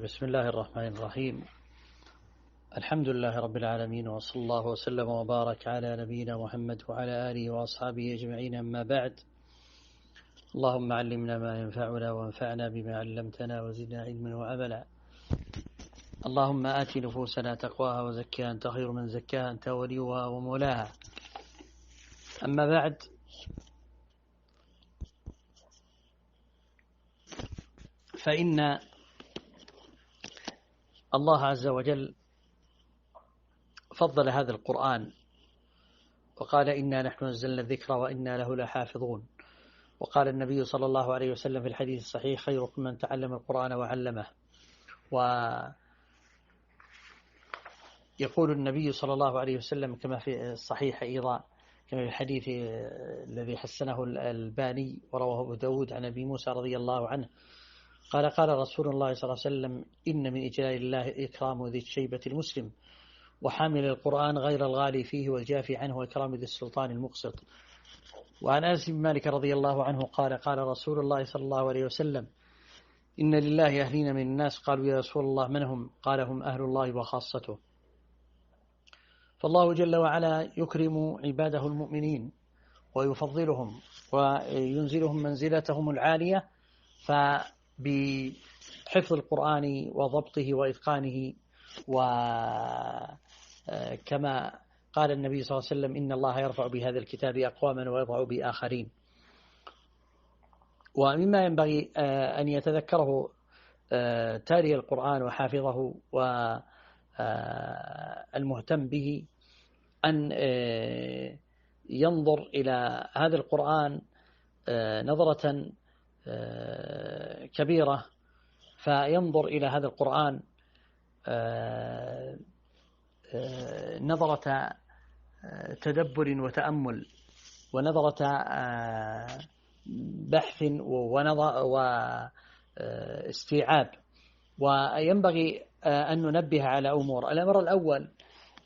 بسم الله الرحمن الرحيم. الحمد لله رب العالمين، وصلى الله وسلم وبارك على نبينا محمد وعلى آله وأصحابه أجمعين، أما بعد. اللهم علمنا ما ينفعنا وانفعنا بما علمتنا وزدنا علما وعملا. اللهم آت نفوسنا تقواها وزكها أنت خير من زكاها أنت وليها ومولاها. أما بعد، فإن الله عز وجل فضل هذا القرآن وقال: إنا نحن نزلنا الذكر وإنا له لحافظون. وقال النبي صلى الله عليه وسلم في الحديث الصحيح: خيركم من تعلم القرآن وعلمه. ويقول النبي صلى الله عليه وسلم كما في الصحيح أيضا، كما في الحديث الذي حسنه الألباني ورواه أبو داود عن أبي موسى رضي الله عنه قال: قال رسول الله صلى الله عليه وسلم: إن من إجلال الله إكرام ذي الشيبة المسلم، وحامل القرآن غير الغالي فيه والجافي عنه، وإكرام ذي السلطان المقسط. وعن أنس بن مالك رضي الله عنه قال: قال رسول الله صلى الله عليه وسلم: إن لله أهلين من الناس. قالوا: يا رسول الله من هم؟ قال: هم أهل الله وخاصته. فالله جل وعلا يكرم عباده المؤمنين ويفضلهم وينزلهم منزلتهم العالية، فبحفظ القرآن وضبطه وإتقانه. وكما قال النبي صلى الله عليه وسلم: إن الله يرفع بهذا الكتاب أقواما ويضع بآخرين. ومما ينبغي أن يتذكره تالي القرآن وحافظه والمهتم به أن ينظر إلى هذا القرآن نظرة كبيرة، فينظر إلى هذا القرآن نظرة تدبر وتأمل، ونظرة بحث واستيعاب. وينبغي أن ننبه على أمور. الأمر الأول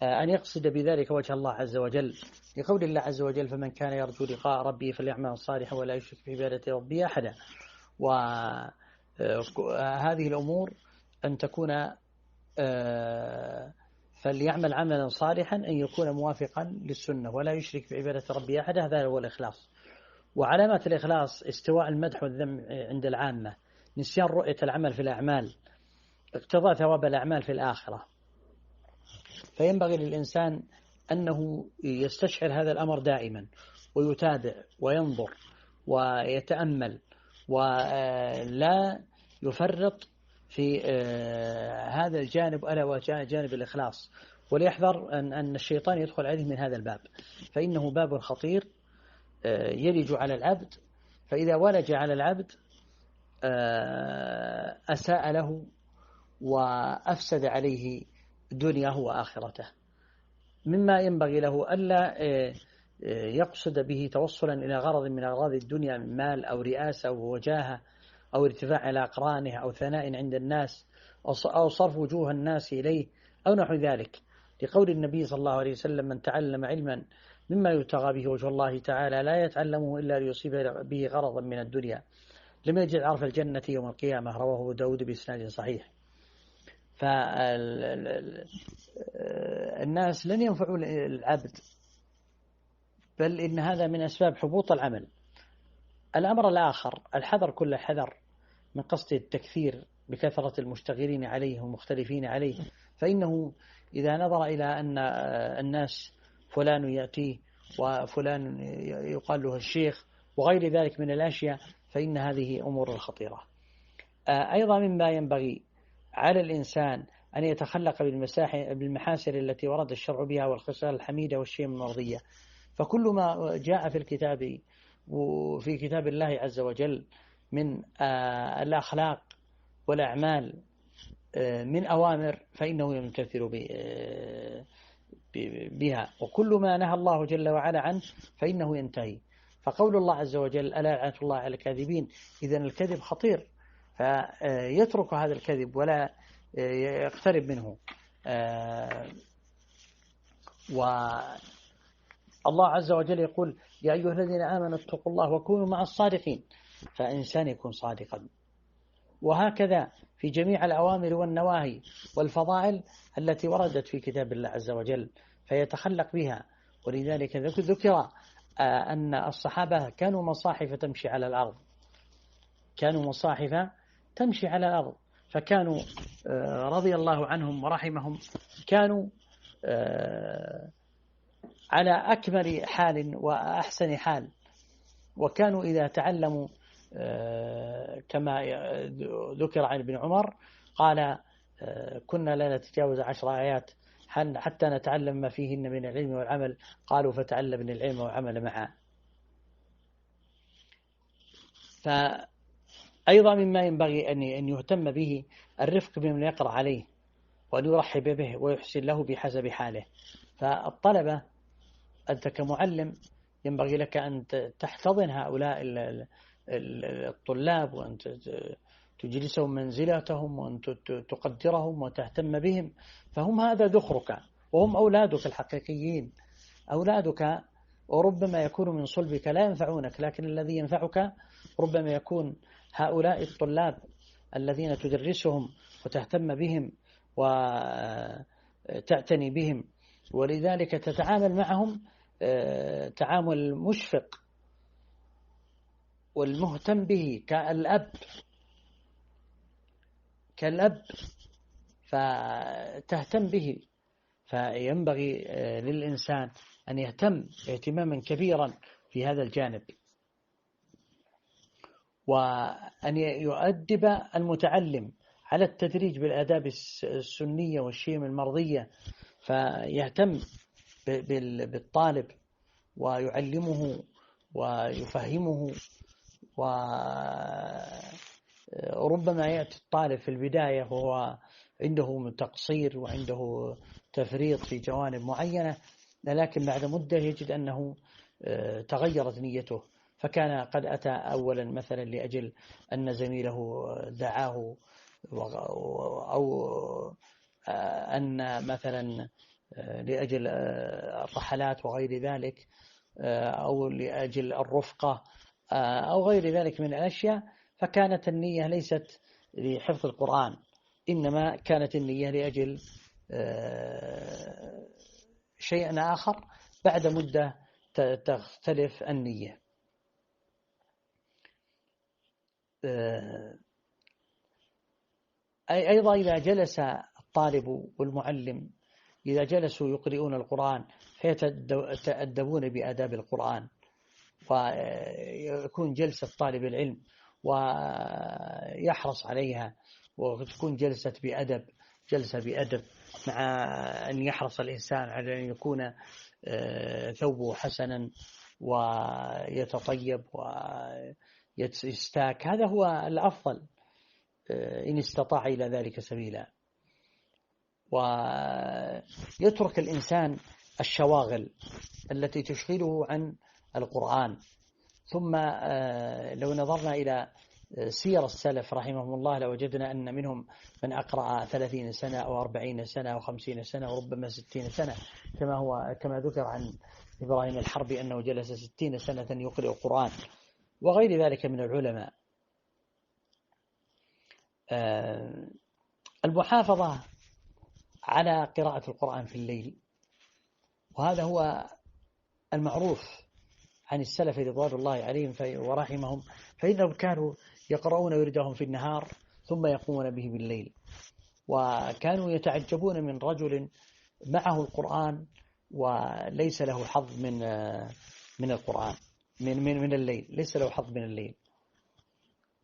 أن يقصد بذلك وجه الله عز وجل، لقول الله عز وجل: فمن كان يرجو لقاء ربه فليعمل صالحا ولا يشرك بعبادة ربه أحدا. وهذه الأمور أن تكون فليعمل عملا صالحا، أن يكون موافقا للسنة ولا يشرك بعبادة ربه أحدا. هذا هو الإخلاص. وعلامات الإخلاص استواء المدح والذم عند العامة، نسيان رؤية العمل في الأعمال، اقتضاء ثواب الأعمال في الآخرة. فينبغي للإنسان أنه يستشعر هذا الأمر دائما، ويتابع وينظر ويتأمل، ولا يفرط في هذا الجانب ألا وجانب الإخلاص. وليحذر أن الشيطان يدخل عليه من هذا الباب، فإنه باب خطير يلج على العبد، فإذا ولج على العبد أساء له وأفسد عليه دنياه وآخرته. مما ينبغي له ألا يقصد به توصلا إلى غرض من أغراض الدنيا، من مال أو رئاسة أو وجاهة أو ارتفاع على أقرانه أو ثناء عند الناس أو صرف وجوه الناس إليه أو نحو ذلك، لقول النبي صلى الله عليه وسلم: من تعلم علما مما يبتغى به وجه الله تعالى لا يتعلمه إلا ليصيب به غرضا من الدنيا لم يجد عرف الجنة يوم القيامة. رواه أبو داود بإسناد صحيح. فالناس لن ينفعوا العبد، بل إن هذا من أسباب حبوط العمل. الأمر الآخر: الحذر كل الحذر من قصد التكثير بكثرة المشتغلين عليه والمختلفين عليه، فإنه إذا نظر إلى أن الناس فلان يأتيه وفلان يقال له الشيخ وغير ذلك من الأشياء، فإن هذه أمور خطيرة. أيضا مما ينبغي على الإنسان أن يتخلق بالمحاسن التي ورد الشرع بها والخصال الحميدة والشيم المرضية. فكل ما جاء في الكتاب وفي كتاب الله عز وجل من الأخلاق والأعمال من أوامر فإنه يمتثل بها، وكل ما نهى الله جل وعلا عنه فإنه ينتهي. فقول الله عز وجل: ألا لعنة الله على الكاذبين. إذن الكذب خطير، فيترك هذا الكذب ولا يقترب منه. والله عز وجل يقول: يا أيها الذين آمنوا اتقوا الله وكونوا مع الصادقين. فإنسان يكون صادقا وهكذا في جميع الأوامر والنواهي والفضائل التي وردت في كتاب الله عز وجل، فيتخلق بها. ولذلك ذكر أن الصحابة كانوا مصاحف تمشي على الأرض، كانوا مصاحف تمشي على الأرض، فكانوا رضي الله عنهم ورحمهم كانوا على أكمل حال وأحسن حال. وكانوا إذا تعلموا كما ذكر عن ابن عمر قال كنا لا نتجاوز 10 آيات حتى نتعلم ما فيهن من العلم والعمل، قالوا فتعلمنا العلم والعمل معا. فأيضا مما ينبغي أن يهتم به الرفق بمن يقرأ عليه، وأن يرحب به ويحسن له بحسب حاله. فالطلبة أنت كمعلم ينبغي لك أن تحتضن هؤلاء الطلاب، وأن تجلسهم منزلتهم، وأن تقدرهم وتهتم بهم، فهم هذا ذخرك وهم أولادك الحقيقيين، أولادك، وربما يكون من صلبك لا ينفعونك، لكن الذي ينفعك ربما يكون هؤلاء الطلاب الذين تدرسهم وتهتم بهم وتعتني بهم. ولذلك تتعامل معهم تعامل مشفق والمهتم به كالأب فتهتم به. فينبغي للإنسان أن يهتم اهتماما كبيرا في هذا الجانب، وأن يؤدب المتعلم على التدريج بالآداب السنية والشيم المرضية، فيهتم بالطالب ويعلمه ويفهمه. وربما يأتي الطالب في البداية وهو عنده تقصير وعنده تفريط في جوانب معينة، لكن بعد مدة يجد أنه تغيرت نيته، فكان قد أتى أولا مثلا لأجل أن زميله دعاه، أو أن مثلا لأجل الرحلات وغير ذلك، أو لأجل الرفقة أو غير ذلك من الأشياء، فكانت النية ليست لحفظ القرآن، إنما كانت النية لأجل شيء آخر. بعد مدة تختلف النية. أيضا إذا جلس الطالب والمعلم، إذا جلسوا يقرؤون القرآن فيتأدبون بآداب القرآن، فيكون جلسة طالب العلم ويحرص عليها، وتكون جلسة بأدب، مع أن يحرص الإنسان على أن يكون ثوبه حسنا ويتطيب ويستاك، هذا هو الأفضل إن استطاع إلى ذلك سبيلا. ويترك الإنسان الشواغل التي تشغله عن القرآن. ثم لو نظرنا إلى سير السلف رحمهم الله لوجدنا أن منهم من أقرأ 30 سنة أو 40 سنة أو 50 سنة وربما 60 سنة، كما ذكر عن إبراهيم الحربي أنه جلس 60 سنة يقرأ القرآن، وغير ذلك من العلماء. المحافظة على قراءة القرآن في الليل، وهذا هو المعروف عن السلف رضوان الله عليهم ورحمهم، فإنهم كانوا يقرؤون وردهم في النهار ثم يقومون به بالليل. وكانوا يتعجبون من رجل معه القرآن وليس له حظ من القرآن من الليل، ليس له حظ من الليل.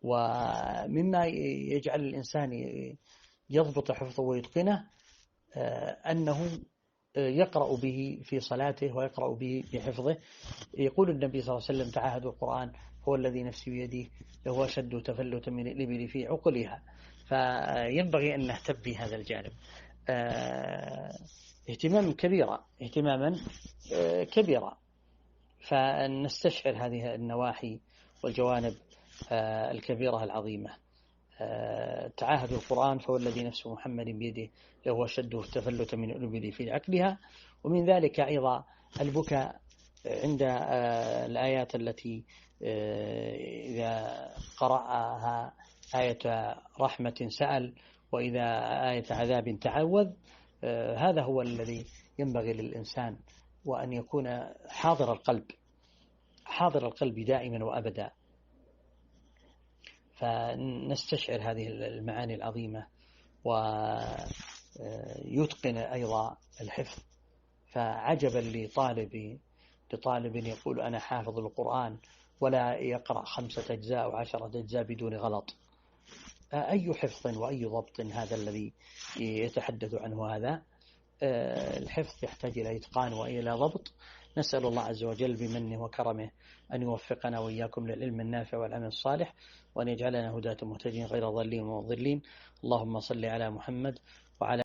ومما يجعل الإنسان يضبط حفظه ويتقنه أنه يقرأ به في صلاته ويقرأ به في حفظه. يقول النبي صلى الله عليه وسلم: تعاهدوا القرآن هو الذي نفسي بيده لهو أشد تفلتا من الإبل في عقلها. فينبغي أن نهتم بهذا الجانب اهتماما كبيرا، فنستشعر هذه النواحي والجوانب الكبيرة العظيمة. تعاهدوا القرآن فهو الذي نفس محمد بيده لهو أشد تفلتا من الإبل في عقلها. ومن ذلك أيضا البكاء عند الآيات التي إذا قرأها آية رحمة سأل، وإذا آية عذاب تعوذ. هذا هو الذي ينبغي للإنسان، وأن يكون حاضر القلب، حاضر القلب دائما وأبدا، فنستشعر هذه المعاني العظيمة، ويتقن أيضا الحفظ. فعجبا لطالب يقول أنا حافظ القرآن ولا يقرأ 5 أجزاء أو 10 أجزاء بدون غلط. أي حفظ وأي ضبط هذا الذي يتحدث عنه هذا؟ الحفظ يحتاج إلى إتقان وإلى ضبط. نسأل الله عز وجل بمنه وكرمه أن يوفقنا وإياكم للعلم النافع والعمل الصالح، وأن يجعلنا هداة مهتدين غير ضالين ومضلين. اللهم صل على محمد وعلى